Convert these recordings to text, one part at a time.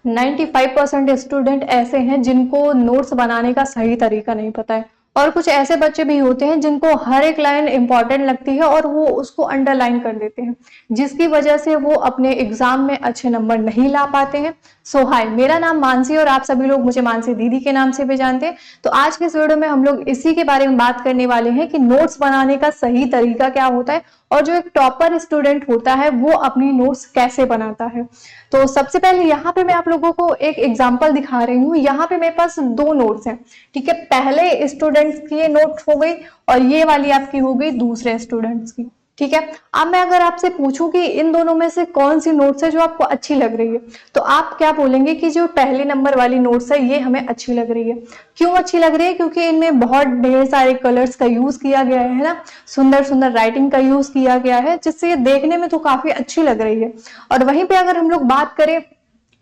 95% student ऐसे हैं जिनको नोट्स बनाने का सही तरीका नहीं पता है, और कुछ ऐसे बच्चे भी होते हैं जिनको हर एक लाइन इंपॉर्टेंट लगती है और वो उसको अंडरलाइन कर देते हैं, जिसकी वजह से वो अपने एग्जाम में अच्छे नंबर नहीं ला पाते हैं। सो हाय, मेरा नाम मानसी और आप सभी लोग मुझे मानसी दीदी के नाम से भी जानते हैं। तो आज के इस वीडियो में हम लोग इसी के बारे में बात करने वाले हैं कि नोट्स बनाने का सही तरीका क्या होता है और जो एक टॉपर स्टूडेंट होता है वो अपनी नोट्स कैसे बनाता है। तो सबसे पहले यहाँ पे मैं आप लोगों को एक एग्जांपल दिखा रही हूँ। यहाँ पे मेरे पास दो नोट्स हैं, ठीक है। पहले स्टूडेंट्स की ये नोट हो गई और ये वाली आपकी हो गई दूसरे स्टूडेंट्स की, ठीक है। अब मैं अगर आपसे पूछूं कि इन दोनों में से कौन सी नोट्स है जो आपको अच्छी लग रही है, तो आप क्या बोलेंगे कि जो पहले नंबर वाली नोट्स है ये हमें अच्छी लग रही है। क्यों अच्छी लग रही है? क्योंकि इनमें बहुत ढेर सारे कलर्स का यूज किया गया है ना, सुंदर सुंदर राइटिंग का यूज किया गया है, जिससे ये देखने में तो काफी अच्छी लग रही है। और वहीं पे अगर हम लोग बात करें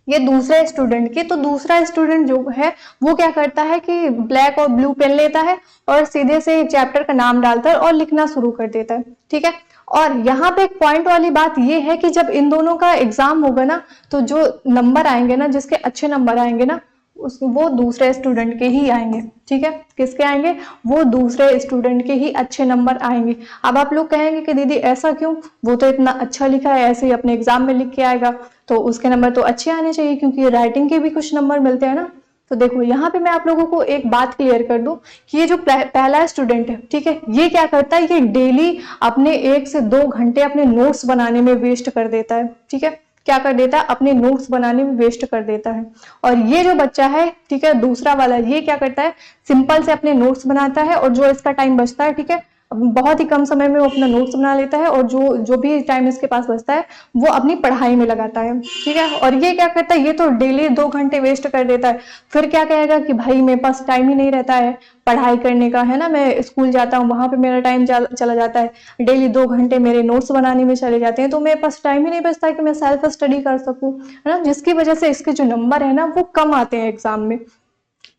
ये दूसरे स्टूडेंट की, तो दूसरा स्टूडेंट जो है वो क्या करता है कि ब्लैक और ब्लू पेन लेता है और सीधे से चैप्टर का नाम डालता है और लिखना शुरू कर देता है, ठीक है। और यहाँ पे एक पॉइंट वाली बात ये है कि जब इन दोनों का एग्जाम होगा ना, तो जो नंबर आएंगे ना, जिसके अच्छे नंबर आएंगे ना, वो दूसरे स्टूडेंट के ही आएंगे, ठीक है। किसके आएंगे? वो दूसरे स्टूडेंट के ही अच्छे नंबर आएंगे। अब आप लोग कहेंगे कि दीदी ऐसा क्यों, वो तो इतना अच्छा लिखा है, ऐसे ही अपने एग्जाम में लिख के आएगा तो उसके नंबर तो अच्छे आने चाहिए, क्योंकि राइटिंग के भी कुछ नंबर मिलते हैं ना। तो देखो यहाँ पे मैं आप लोगों को एक बात क्लियर कर दूं कि ये जो पहला स्टूडेंट है, ठीक है, ये क्या करता है, ये डेली अपने 1 से 2 घंटे अपने नोट्स बनाने में वेस्ट कर देता है, ठीक है। क्या कर देता है? अपने नोट्स बनाने में वेस्ट कर देता है। और ये जो बच्चा है, ठीक है, दूसरा वाला, ये क्या करता है, सिंपल से अपने नोट्स बनाता है और जो इसका टाइम बचता है, ठीक है, बहुत ही कम समय में वो अपना नोट्स बना लेता है और जो जो भी टाइम इसके पास बचता है वो अपनी पढ़ाई में लगाता है, ठीक है। और ये क्या करता है, ये तो डेली 2 घंटे वेस्ट कर देता है। फिर क्या कहेगा कि भाई मेरे पास टाइम ही नहीं रहता है पढ़ाई करने का, है ना, मैं स्कूल जाता हूँ वहां पे मेरा टाइम चला जाता है, डेली 2 घंटे मेरे नोट्स बनाने में चले जाते हैं, तो मेरे पास टाइम ही नहीं बचता है कि मैं सेल्फ स्टडी कर सकूं, है ना, जिसकी वजह से इसके जो नंबर है ना वो कम आते हैं एग्जाम में।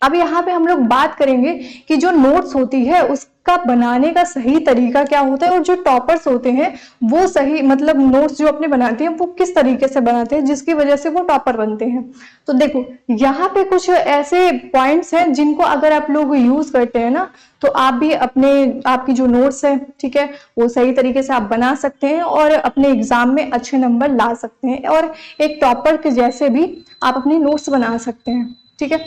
अब यहाँ पे हम लोग बात करेंगे कि जो नोट्स होती है उसका बनाने का सही तरीका क्या होता है और जो टॉपर्स होते हैं वो सही मतलब नोट्स जो अपने बनाते हैं वो किस तरीके से बनाते हैं जिसकी वजह से वो टॉपर बनते हैं। तो देखो यहाँ पे कुछ ऐसे पॉइंट्स हैं जिनको अगर आप लोग यूज करते हैं ना, तो आप भी अपने आपकी जो नोट्स है, ठीक है, वो सही तरीके से आप बना सकते हैं और अपने एग्जाम में अच्छे नंबर ला सकते हैं और एक टॉपर के जैसे भी आप अपनी नोट्स बना सकते हैं, ठीक है।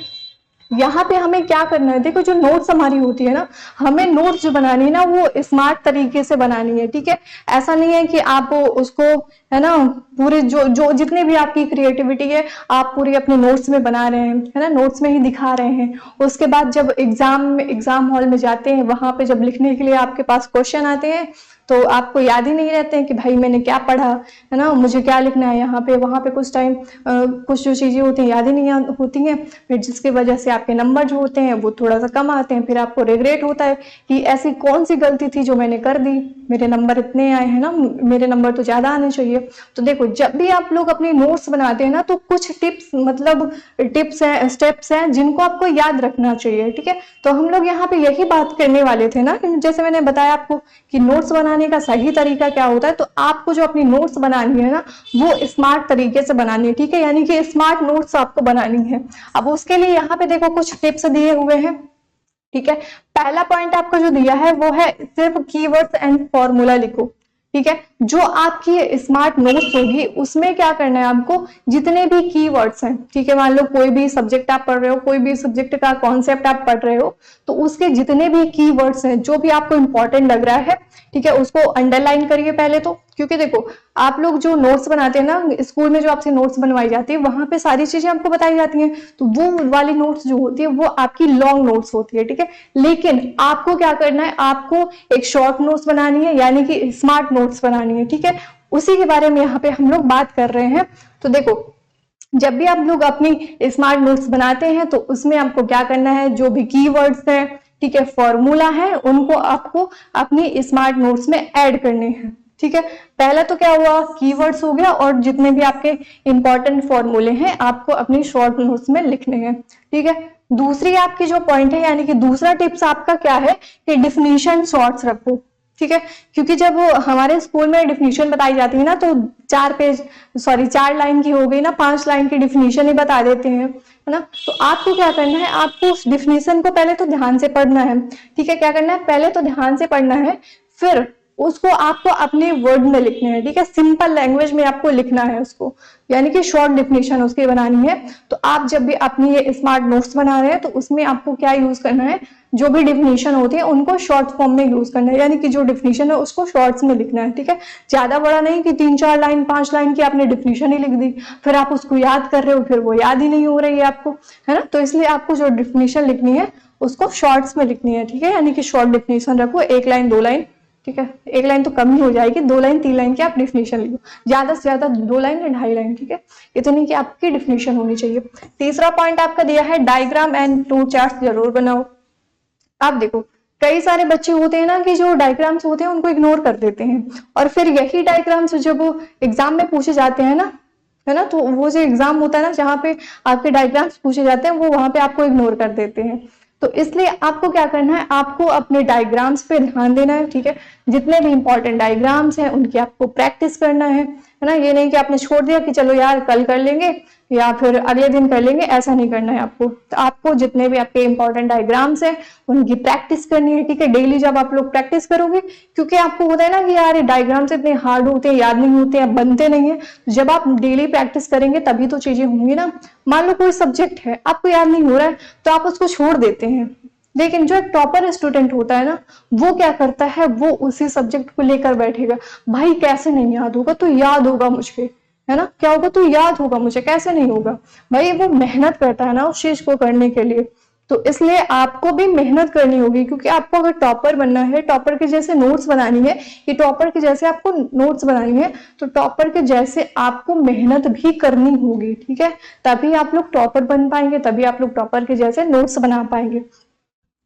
यहाँ पे हमें क्या करना है, देखो जो नोट्स हमारी होती है ना, हमें नोट्स जो बनानी है ना वो स्मार्ट तरीके से बनानी है, ठीक है। ऐसा नहीं है कि आप उसको, है ना, पूरे जो जो जितने भी आपकी क्रिएटिविटी है आप पूरी अपने नोट्स में बना रहे हैं, है ना, नोट्स में ही दिखा रहे हैं। उसके बाद जब एग्जाम हॉल में जाते हैं, वहां पे जब लिखने के लिए आपके पास क्वेश्चन आते हैं तो आपको याद ही नहीं रहते हैं कि भाई मैंने क्या पढ़ा, है ना, मुझे क्या लिखना है यहाँ पे, वहां पे कुछ टाइम कुछ जो चीजें होती हैं याद ही नहीं होती हैं, फिर जिसकी वजह से आपके नंबर जो होते हैं वो थोड़ा सा कम आते हैं। फिर आपको रिग्रेट होता है कि ऐसी कौन सी गलती थी जो मैंने कर दी, मेरे नंबर इतने आए हैं ना, मेरे नंबर तो ज्यादा आने चाहिए। तो देखो जब भी आप लोग अपने नोट्स बनाते हैं ना, तो कुछ टिप्स हैं, स्टेप्स हैं जिनको आपको याद रखना चाहिए, ठीक है। तो हम लोग यहाँ पे यही बात करने वाले थे ना, जैसे मैंने बताया आपको कि नोट्स बनाने का सही तरीका क्या होता है। तो आपको जो अपनी नोट्स बनानी है ना वो स्मार्ट तरीके से बनानी है, ठीक है, यानी कि स्मार्ट नोट्स आपको बनानी है। अब उसके लिए यहाँ पे देखो कुछ टिप्स दिए हुए हैं, ठीक है। पहला पॉइंट आपको जो दिया है वो है सिर्फ कीवर्ड्स एंड फॉर्मूला लिखो, ठीक है। जो आपकी स्मार्ट नोट्स होगी उसमें क्या करना है आपको, जितने भी कीवर्ड्स हैं, ठीक है, मान लो कोई भी सब्जेक्ट आप पढ़ रहे हो, कोई भी सब्जेक्ट का कॉन्सेप्ट आप पढ़ रहे हो, तो उसके जितने भी कीवर्ड्स हैं जो भी आपको इंपॉर्टेंट लग रहा है, ठीक है, उसको अंडरलाइन करिए पहले तो। क्योंकि देखो आप लोग जो नोट्स बनाते हैं ना, स्कूल में जो आपसे नोट्स बनवाई जाती है वहां पे सारी चीजें आपको बताई जाती हैं, तो वो वाली नोट्स जो होती है वो आपकी लॉन्ग नोट्स होती है, ठीक है। लेकिन आपको क्या करना है, आपको एक शॉर्ट नोट्स बनानी है, यानी कि स्मार्ट नोट्स बनानी है, ठीक है। उसी के बारे में यहाँ पे हम लोग बात कर रहे हैं। तो देखो जब भी आप लोग अपनी स्मार्ट नोट्स बनाते हैं तो उसमें आपको क्या करना है, जो भी कीवर्ड्स हैं, ठीक है, फॉर्मूला है, उनको आपको अपनी स्मार्ट नोट्स में ऐड करने हैं, ठीक है। पहला तो क्या हुआ, कीवर्ड्स हो गया, और जितने भी आपके इंपॉर्टेंट फॉर्मूले हैं आपको अपनी शॉर्ट नोट्स में लिखने हैं, ठीक है। दूसरी आपकी जो पॉइंट है, यानी कि दूसरा टिप्स आपका क्या है कि डिफिनीशन शॉर्ट्स रखो, ठीक है, क्योंकि जब हमारे स्कूल में डिफिनीशन बताई जाती है ना, तो 4 लाइन की हो गई ना, 5 लाइन की डिफिनीशन ही बता देते हैं, है ना। तो आपको क्या करना है, आपको उस डिफिनीशन को पहले तो ध्यान से पढ़ना है। ठीक है, क्या करना है, पहले तो ध्यान से पढ़ना है, फिर उसको आपको अपने वर्ड में लिखना है। ठीक है, सिंपल लैंग्वेज में आपको लिखना है उसको, यानी कि शॉर्ट डिफिनीशन उसकी बनानी है। तो आप जब भी अपनी ये स्मार्ट नोट्स बना रहे हैं, तो उसमें आपको क्या यूज करना है, जो भी डिफिनीशन होती है उनको शॉर्ट फॉर्म में यूज करना है, यानी कि जो डिफिनीशन है उसको शॉर्ट्स में लिखना है। ठीक है, ज्यादा बड़ा नहीं कि 3-4 लाइन 5 लाइन की आपने डिफिनीशन ही लिख दी, फिर आप उसको याद कर रहे हो, फिर वो याद ही नहीं हो रही है आपको, है ना। तो इसलिए आपको जो डिफिनीशन लिखनी है उसको शॉर्ट्स में लिखनी है। ठीक है, यानी कि शॉर्ट डिफिनीशन रखो, 1 लाइन 2 लाइन। ठीक है, 1 लाइन तो कम ही हो जाएगी, 2 लाइन 3 लाइन की आप डिफिनीशन लिखो, ज्यादा से ज्यादा 2 लाइन या 2.5 लाइन। ठीक है, इतनी की आपकी डिफिनीशन होनी चाहिए। तीसरा पॉइंट आपका दिया है डायग्राम एंड फ्लो चार्ट जरूर बनाओ। आप देखो, कई सारे बच्चे होते हैं ना कि जो डायग्राम्स होते हैं उनको इग्नोर कर देते हैं, और फिर यही डायग्राम्स जब वो एग्जाम में पूछे जाते हैं ना, है ना, तो वो जो एग्जाम होता है ना जहाँ पे आपके डायग्राम्स पूछे जाते हैं, वो वहां पे आपको इग्नोर कर देते हैं। तो इसलिए आपको क्या करना है, आपको अपने डायग्राम्स पे ध्यान देना है। ठीक है, जितने भी इंपॉर्टेंट डायग्राम्स हैं उनकी आपको प्रैक्टिस करना है ना। ये नहीं कि आपने छोड़ दिया कि चलो यार कल कर लेंगे या फिर अगले दिन कर लेंगे, ऐसा नहीं करना है आपको। तो आपको जितने भी आपके इंपॉर्टेंट डायग्राम्स हैं उनकी प्रैक्टिस करनी है। ठीक है, डेली जब आप लोग प्रैक्टिस करोगे, क्योंकि आपको होता है ना कि यार ये डायग्राम्स इतने हार्ड होते हैं, याद नहीं होते हैं, बनते नहीं है। जब आप डेली प्रैक्टिस करेंगे तभी तो चीजें होंगी ना। मान लो कोई सब्जेक्ट है आपको याद नहीं हो रहा है, तो आप उसको छोड़ देते हैं, लेकिन जो एक टॉपर स्टूडेंट होता है ना, वो क्या करता है, वो उसी सब्जेक्ट को लेकर बैठेगा। भाई कैसे नहीं याद होगा, तो याद होगा मुझे, है ना, क्या होगा, तो याद होगा मुझे, कैसे नहीं होगा। भाई वो मेहनत करता है ना उस चीज को करने के लिए। तो इसलिए आपको भी मेहनत करनी होगी, क्योंकि आपको अगर टॉपर बनना है, टॉपर के जैसे नोट्स बनानी है, कि टॉपर के जैसे आपको नोट्स बनानी है, तो टॉपर के जैसे आपको मेहनत भी करनी होगी। ठीक है, तभी आप लोग टॉपर बन पाएंगे, तभी आप लोग टॉपर के जैसे नोट्स बना पाएंगे।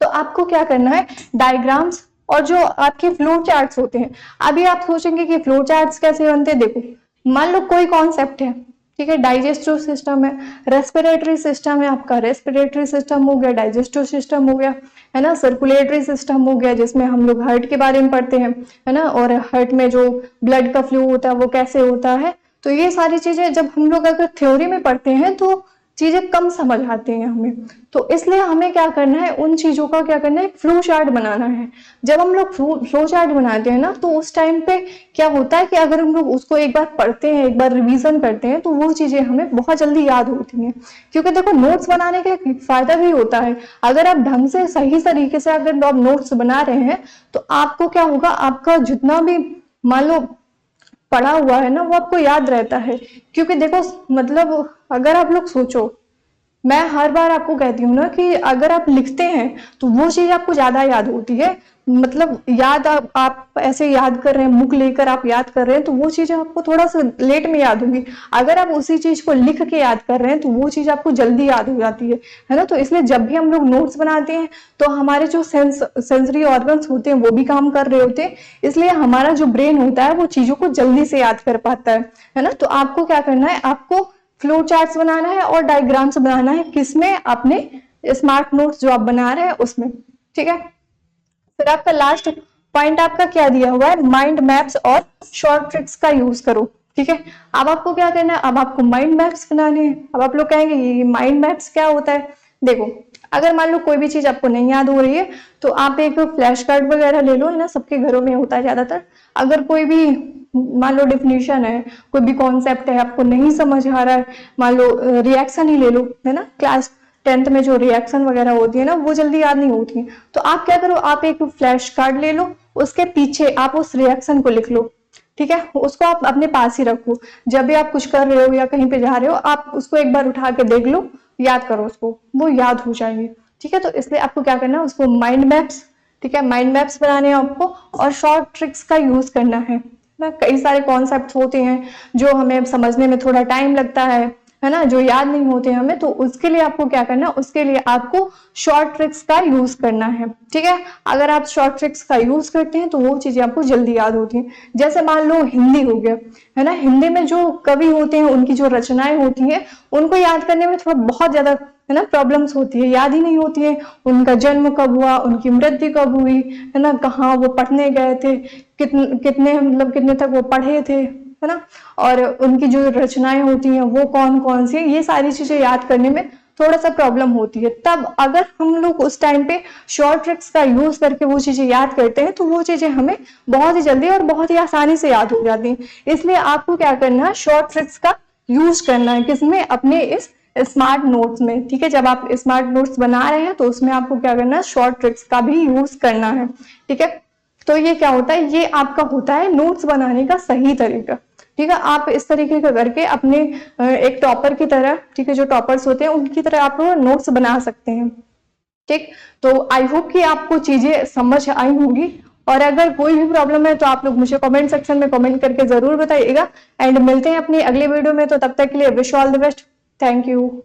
तो आपको क्या करना है, डायग्राम्स और जो आपके फ्लो चार्ट्स होते हैं। अभी आप सोचेंगे कि फ्लो चार्ट्स कैसे बनते हैं। देखो, मान लो कोई कॉन्सेप्ट है, ठीक है, डाइजेस्टिव सिस्टम है, रेस्पिरेटरी सिस्टम है, आपका रेस्पिरेटरी सिस्टम हो गया, डाइजेस्टिव सिस्टम हो गया, है ना, सर्कुलेटरी सिस्टम हो गया, जिसमें हम लोग हार्ट के बारे में पढ़ते हैं, है ना, और हार्ट में जो ब्लड का फ्लो होता है वो कैसे होता है। तो ये सारी चीजें जब हम लोग अगर थ्योरी में पढ़ते हैं तो चीजें कम समझ आती हैं हमें। तो इसलिए हमें क्या करना है, उन चीजों का क्या करना है, फ्लो चार्ट बनाना है। जब हम लोग फ्लो चार्ट बनाते हैं ना, तो उस टाइम पे क्या होता है कि अगर हम लोग उसको एक बार पढ़ते हैं, एक बार रिवीजन करते हैं, तो वो चीजें हमें बहुत जल्दी याद होती हैं। क्योंकि देखो, नोट्स बनाने का एक फायदा भी होता है। अगर आप ढंग से सही तरीके से अगर आप नोट्स बना रहे हैं, तो आपको क्या होगा, आपका जितना भी मान लो पढ़ा हुआ है ना, वो आपको याद रहता है। क्योंकि देखो, मतलब अगर आप लोग सोचो, मैं हर बार आपको कहती हूँ ना कि अगर आप लिखते हैं तो वो चीज आपको ज्यादा याद होती है। मतलब याद आप ऐसे याद कर रहे हैं, बुक लेकर आप याद कर रहे हैं, तो वो चीजें आपको थोड़ा सा लेट में याद होंगी। अगर आप उसी चीज को लिख के याद कर रहे हैं तो वो चीज आपको जल्दी याद हो जाती है ना। तो इसलिए जब भी हम लोग नोट्स बनाते हैं, तो हमारे जो सेंसरी ऑर्गन्स होते हैं वो भी काम कर रहे होते हैं, इसलिए हमारा जो ब्रेन होता है वो चीजों को जल्दी से याद कर पाता है ना। तो आपको क्या करना है, आपको फ्लो चार्ट्स बनाना है और डायग्राम्स बनाना है, किसमें, अपने स्मार्ट नोट्स जो आप बना रहे हैं उसमें। ठीक है, फिर आपका लास्ट पॉइंट आपका क्या दिया हुआ है, माइंड मैप्स और शॉर्ट ट्रिक्स का यूज करो। ठीक है, अब आपको क्या करना है, अब आपको माइंड मैप्स बनाने हैं। अब आप लोग कहेंगे ये माइंड मैप्स क्या होता है। देखो, अगर मान लो कोई भी चीज आपको नहीं याद हो रही है, तो आप एक फ्लैश कार्ड वगैरह ले लो, है ना, सबके घरों में होता है ज्यादातर। अगर कोई भी मान लो डिफिनीशन है, कोई भी कॉन्सेप्ट है, आपको नहीं समझ आ रहा है, मान लो रिएक्शन ही ले लो, है ना, क्लास 10th में जो रिएक्शन वगैरह होती है ना, वो जल्दी याद नहीं होती है। तो आप क्या करो, आप एक फ्लैश कार्ड ले लो, उसके पीछे आप उस रिएक्शन को लिख लो। ठीक है, उसको आप अपने पास ही रखो। जब भी आप कुछ कर रहे हो या कहीं पे जा रहे हो, आप उसको एक बार उठा के देख लो, याद करो उसको, वो याद हो जाएगी। ठीक है, तो इसलिए आपको क्या करना है, उसको माइंड मैप्स, ठीक है, माइंड मैप्स बनाने हैं आपको, और शॉर्ट ट्रिक्स का यूज करना है ना। कई सारे कॉन्सेप्ट होते हैं जो हमें समझने में थोड़ा टाइम लगता है है ना, जो याद नहीं होते हमें, तो उसके लिए आपको क्या करना है, उसके लिए आपको शॉर्ट ट्रिक्स का यूज करना है। ठीक है, अगर आप शॉर्ट ट्रिक्स का यूज करते हैं तो वो चीजें आपको जल्दी याद होती हैं। जैसे मान लो हिंदी हो गया, है ना, हिंदी में जो कवि होते हैं उनकी जो रचनाएं होती हैं उनको याद करने में थोड़ा बहुत ज्यादा, है ना, प्रॉब्लम्स होती है, याद ही नहीं होती है। उनका जन्म कब हुआ, उनकी मृत्यु कब हुई, है ना, कहाँ वो पढ़ने गए थे, कितने मतलब कितने तक वो पढ़े थे, है ना, और उनकी जो रचनाएं होती हैं वो कौन कौन सी, ये सारी चीजें याद करने में थोड़ा सा प्रॉब्लम होती है। तब अगर हम लोग उस टाइम पे शॉर्ट ट्रिक्स का यूज करके वो चीजें याद करते हैं तो वो चीजें हमें बहुत ही जल्दी और बहुत ही आसानी से याद हो जाती हैं। इसलिए आपको क्या करना है, शॉर्ट ट्रिक्स का यूज करना है, किसमें, अपने इस स्मार्ट नोट्स में। ठीक है, जब आप स्मार्ट नोट्स बना रहे हैं तो उसमें आपको क्या करना है, शॉर्ट ट्रिक्स का भी यूज करना है। ठीक है, तो ये क्या होता है, ये आपका होता है नोट्स बनाने का सही तरीका। ठीक है, आप इस तरीके का करके अपने एक टॉपर की तरह, ठीक है, जो टॉपर्स होते हैं उनकी तरह आप नोट्स बना सकते हैं। ठीक, तो आई होप कि आपको चीजें समझ आई होंगी, और अगर कोई भी प्रॉब्लम है तो आप लोग मुझे कमेंट सेक्शन में कमेंट करके जरूर बताइएगा। एंड मिलते हैं अपनी अगले वीडियो में, तो तब तक के लिए wish all the best. Thank you.